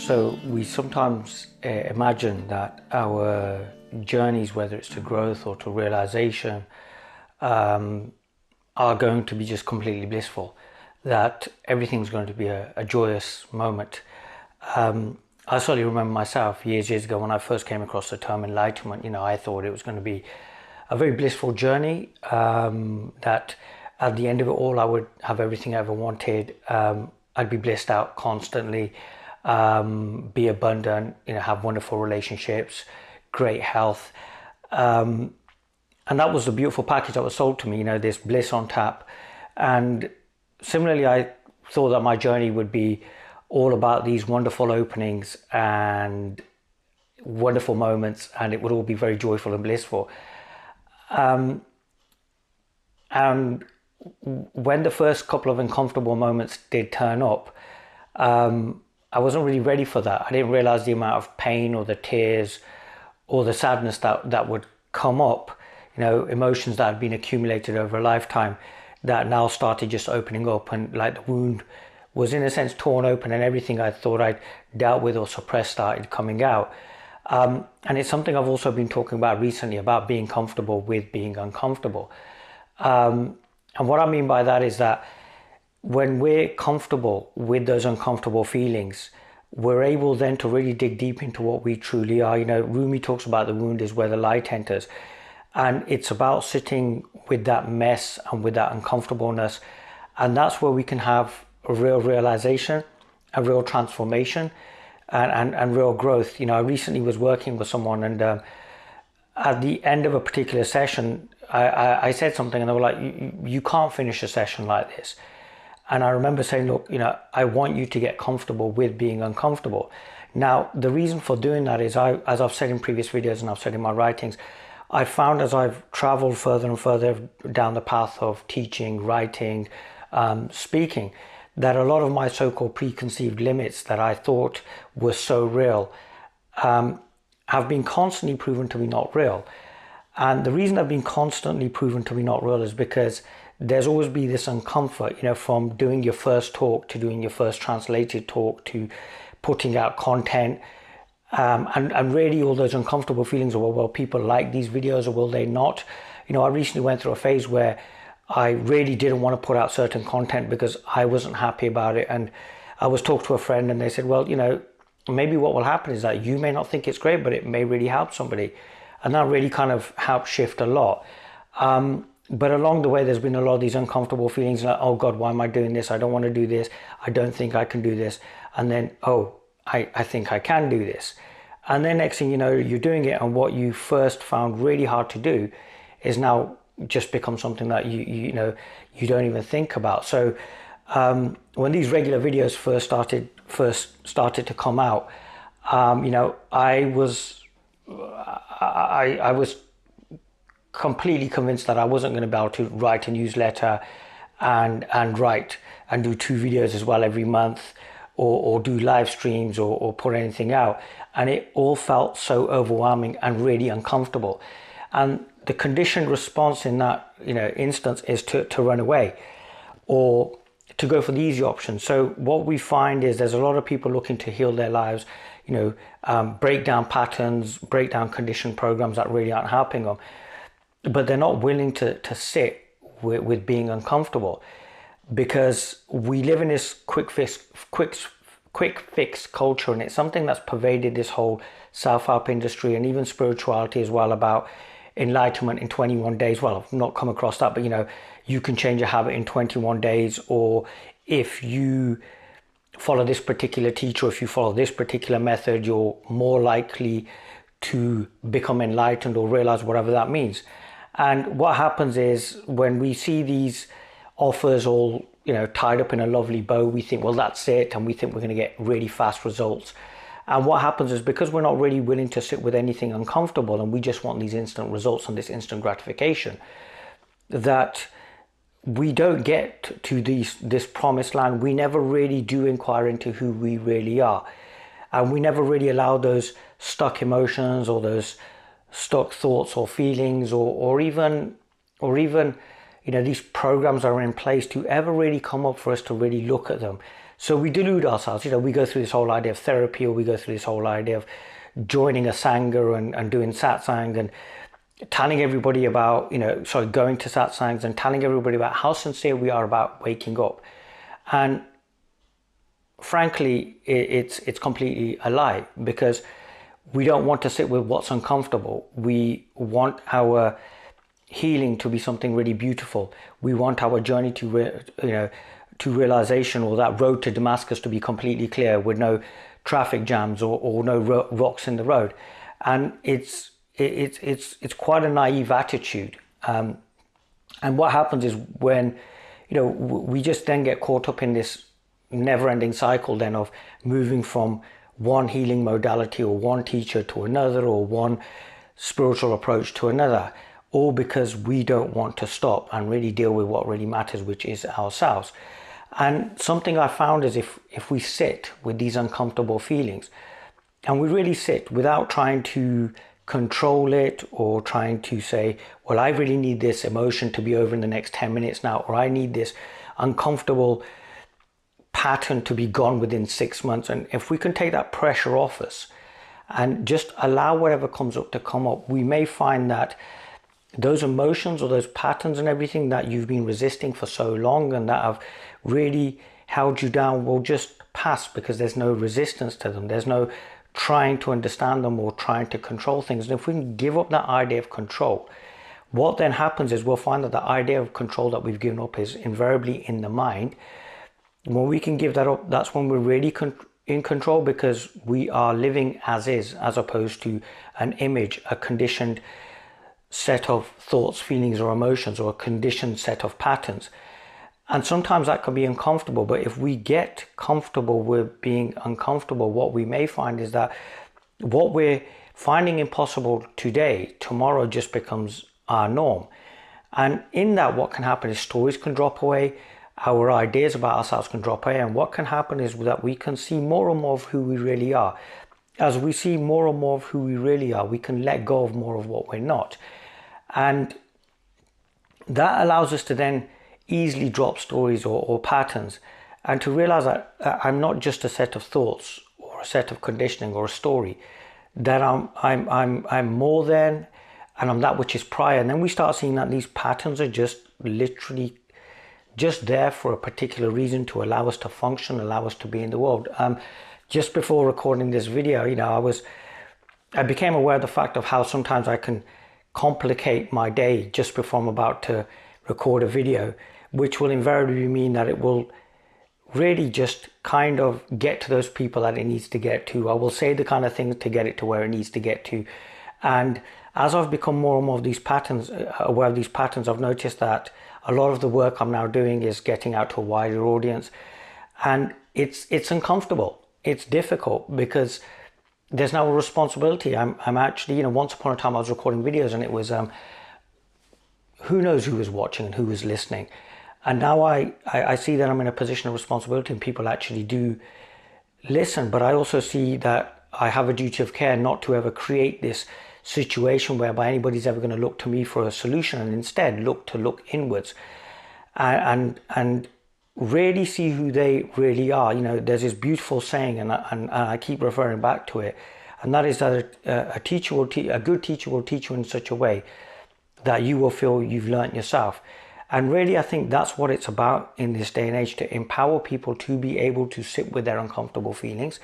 So we sometimes imagine that our journeys, whether it's to growth or to realization, are going to be just completely blissful, that everything's going to be a joyous moment. I certainly remember myself years ago when I first came across the term enlightenment. I thought it was going to be a very blissful journey, that at the end of it all I would have everything I ever wanted. I'd be blissed out constantly, be abundant, have wonderful relationships, great health. And that was the beautiful package that was sold to me, this bliss on tap. And similarly, I thought that my journey would be all about these wonderful openings and wonderful moments, and it would all be very joyful and blissful. And when the first couple of uncomfortable moments did turn up, I wasn't really ready for that. I didn't realize the amount of pain or the tears or the sadness that would come up, emotions that had been accumulated over a lifetime that now started just opening up, and like the wound was in a sense torn open, and everything I thought I'd dealt with or suppressed started coming out. And it's something I've also been talking about recently, about being comfortable with being uncomfortable. And what I mean by that is that when we're comfortable with those uncomfortable feelings, we're able then to really dig deep into what we truly are. Rumi talks about the wound is where the light enters. And it's about sitting with that mess and with that uncomfortableness. And that's where we can have a real realization, a real transformation, and real growth. I recently was working with someone, and at the end of a particular session, I said something, and they were like, you can't finish a session like this. And I remember saying, look, I want you to get comfortable with being uncomfortable. Now, the reason for doing that is, as I've said in previous videos and I've said in my writings, I found as I've traveled further and further down the path of teaching, writing, speaking, that a lot of my so-called preconceived limits that I thought were so real have been constantly proven to be not real. And the reason they've been constantly proven to be not real is because there's always been this uncomfort, from doing your first talk to doing your first translated talk to putting out content, and really all those uncomfortable feelings of, well, people like these videos or will they not? I recently went through a phase where I really didn't want to put out certain content because I wasn't happy about it. And I was talking to a friend and they said, well, maybe what will happen is that you may not think it's great, but it may really help somebody. And that really kind of helped shift a lot. But along the way, there's been a lot of these uncomfortable feelings like, oh God, why am I doing this? I don't want to do this. I don't think I can do this. And then, oh, I think I can do this. And then next thing you know, you're doing it, and what you first found really hard to do is now just become something that you don't even think about. So when these regular videos first started to come out, I was completely convinced that I wasn't going to be able to write a newsletter and write and do 2 videos as well every month, or do live streams or put anything out. And it all felt so overwhelming and really uncomfortable. And the conditioned response in that instance is to run away or to go for the easy option. So what we find is there's a lot of people looking to heal their lives, break down patterns, break down conditioned programs that really aren't helping them, but they're not willing to sit with being uncomfortable, because we live in this quick fix culture, and it's something that's pervaded this whole self-help industry and even spirituality as well, about enlightenment in 21 days. Well, I've not come across that, but you can change a habit in 21 days, or if you follow this particular teacher, if you follow this particular method, you're more likely to become enlightened or realize whatever that means. And what happens is, when we see these offers all tied up in a lovely bow, we think, well, that's it, and we think we're going to get really fast results. And what happens is, because we're not really willing to sit with anything uncomfortable, and we just want these instant results and this instant gratification, that we don't get to this promised land. We never really do inquire into who we really are. And we never really allow those stuck emotions or those stuck thoughts or feelings or even these programs that are in place to ever really come up for us to really look at them, So we delude ourselves. We go through this whole idea of therapy, or we go through this whole idea of joining a sangha and doing satsang and telling everybody about, going to satsangs and telling everybody about how sincere we are about waking up. And frankly, it's completely a lie, because we don't want to sit with what's uncomfortable. We want our healing to be something really beautiful. We want our journey to realization, or that road to Damascus, to be completely clear, with no traffic jams or no rocks in the road. And it's quite a naive attitude. And what happens is, when we just then get caught up in this never-ending cycle then of moving from one healing modality or one teacher to another, or one spiritual approach to another, all because we don't want to stop and really deal with what really matters, which is ourselves. And something I found is, if we sit with these uncomfortable feelings, and we really sit without trying to control it, or trying to say, well, I really need this emotion to be over in the next 10 minutes now, or I need this uncomfortable pattern to be gone within 6 months. And if we can take that pressure off us and just allow whatever comes up to come up, we may find that those emotions or those patterns and everything that you've been resisting for so long and that have really held you down will just pass, because there's no resistance to them. There's no trying to understand them or trying to control things. And if we can give up that idea of control, what then happens is we'll find that the idea of control that we've given up is invariably in the mind. When we can give that up, that's when we're really in control, because we are living as is, as opposed to an image, a conditioned set of thoughts, feelings, or emotions, or a conditioned set of patterns. And sometimes that can be uncomfortable, but if we get comfortable with being uncomfortable, what we may find is that what we're finding impossible today, tomorrow just becomes our norm. And in that, what can happen is stories can drop away, our ideas about ourselves can drop away, and what can happen is that we can see more and more of who we really are. As we see more and more of who we really are, we can let go of more of what we're not. And that allows us to then easily drop stories or patterns, and to realize that I'm not just a set of thoughts or a set of conditioning or a story, that I'm more than, and I'm that which is prior. And then we start seeing that these patterns are just literally just there for a particular reason, to allow us to function, allow us to be in the world. Just before recording this video, I became aware of the fact of how sometimes I can complicate my day just before I'm about to record a video, which will invariably mean that it will really just kind of get to those people that it needs to get to. I will say the kind of things to get it to where it needs to get to. And as I've become more and more of these patterns, aware of these patterns, I've noticed that a lot of the work I'm now doing is getting out to a wider audience. And it's uncomfortable. It's difficult, because there's now a responsibility. I'm actually, once upon a time I was recording videos, and it was, who knows who was watching and who was listening. And now I see that I'm in a position of responsibility, and people actually do listen. But I also see that I have a duty of care not to ever create this situation whereby anybody's ever going to look to me for a solution, and instead look inwards and really see who they really are. There's this beautiful saying, and I keep referring back to it, and that is that a good teacher will teach you in such a way that you will feel you've learnt yourself. And really, I think that's what it's about in this day and age, to empower people to be able to sit with their uncomfortable feelings,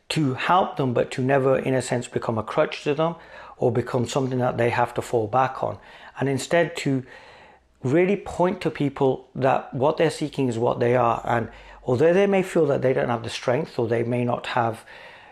to help them, but to never, in a sense, become a crutch to them or become something that they have to fall back on. And instead to really point to people that what they're seeking is what they are. And although they may feel that they don't have the strength, or they may not have,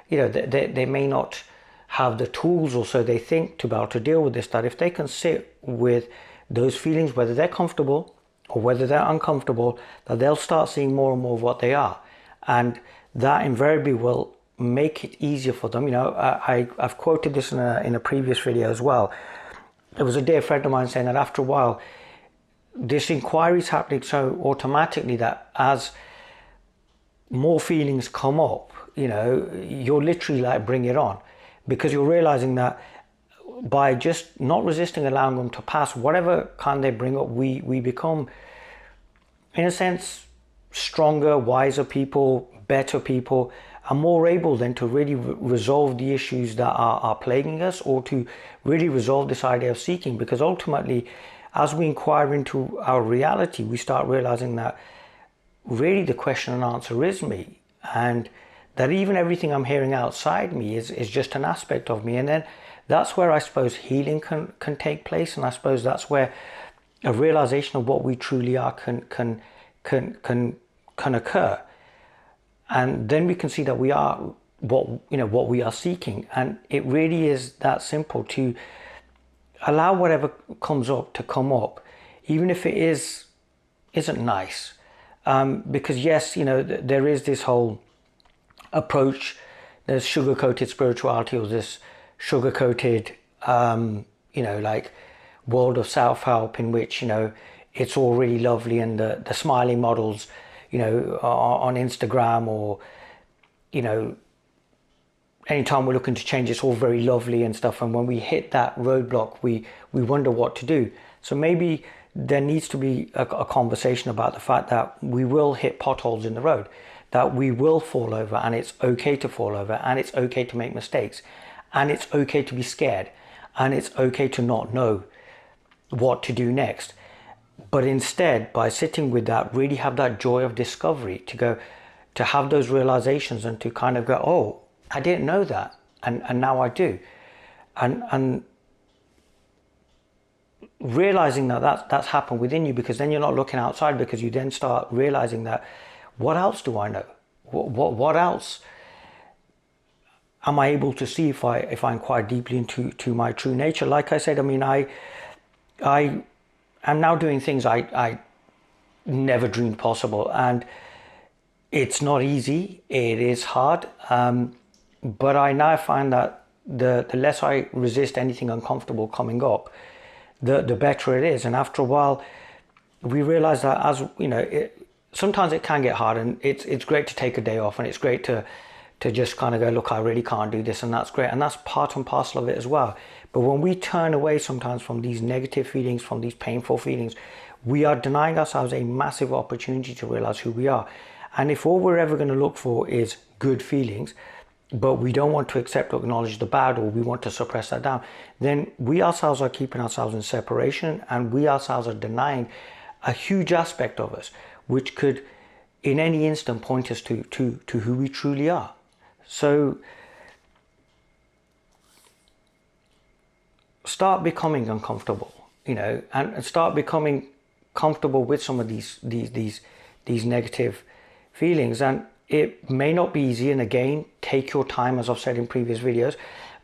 they may not have the tools, or so they think, to be able to deal with this, that if they can sit with those feelings, whether they're comfortable or whether they're uncomfortable, that they'll start seeing more and more of what they are. And that invariably will make it easier for them. I've quoted this in a previous video as well. There was a dear friend of mine saying that after a while, this inquiry is happening so automatically that as more feelings come up, you're literally like, bring it on, because you're realizing that by just not resisting, allowing them to pass, whatever kind they bring up, we become, in a sense, stronger, wiser people, better people, are more able then to really resolve the issues that are plaguing us, or to really resolve this idea of seeking. Because ultimately, as we inquire into our reality, we start realizing that really the question and answer is me, and that even everything I'm hearing outside me is just an aspect of me. And then that's where I suppose healing can take place, and I suppose that's where a realization of what we truly are can occur. And then we can see that we are what we are seeking. And it really is that simple, to allow whatever comes up to come up, even if it isn't nice. Because yes, there is this whole approach, there's sugar-coated spirituality, or this sugar-coated like world of self-help, in which it's all really lovely, and the smiling models on Instagram, or anytime we're looking to change, it's all very lovely and stuff. And when we hit that roadblock, we wonder what to do. So maybe there needs to be a conversation about the fact that we will hit potholes in the road, that we will fall over, and it's okay to fall over, and it's okay to make mistakes, and it's okay to be scared, and it's okay to not know what to do next. But instead, by sitting with that, really have that joy of discovery, to have those realizations, and to kind of go, oh, I didn't know that, and now I do. And realizing that that's happened within you, because then you're not looking outside, because you then start realizing that, what else do I know? What else am I able to see if I inquire deeply into my true nature? Like I said, I am now doing things I never dreamed possible, and it's not easy. It is hard, but I now find that the less I resist anything uncomfortable coming up, the better it is. And after a while, we realize that, as sometimes it can get hard, and it's great to take a day off, and it's great to just kind of go, look, I really can't do this, and that's great, and that's part and parcel of it as well. But when we turn away sometimes from these negative feelings, from these painful feelings, we are denying ourselves a massive opportunity to realize who we are. And if all we're ever going to look for is good feelings, but we don't want to accept or acknowledge the bad, or we want to suppress that down, then we ourselves are keeping ourselves in separation, and we ourselves are denying a huge aspect of us, which could in any instant point us to who we truly are. So start becoming uncomfortable, and start becoming comfortable with some of these negative feelings. And it may not be easy, and again, take your time, as I've said in previous videos.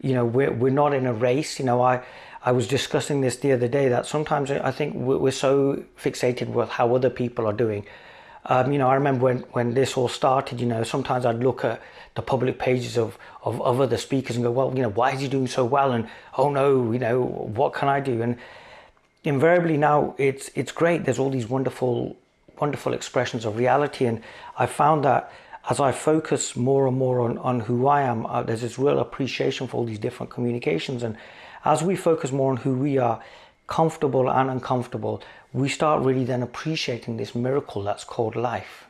We're not in a race. I was discussing this the other day, that sometimes I think we're so fixated with how other people are doing. I remember when this all started, sometimes I'd look at the public pages of other speakers and go, well, why is he doing so well? And oh no, what can I do? And invariably now it's great. There's all these wonderful expressions of reality. And I found that as I focus more and more on who I am, there's this real appreciation for all these different communications. And as we focus more on who we are, comfortable and uncomfortable, we start really then appreciating this miracle that's called life.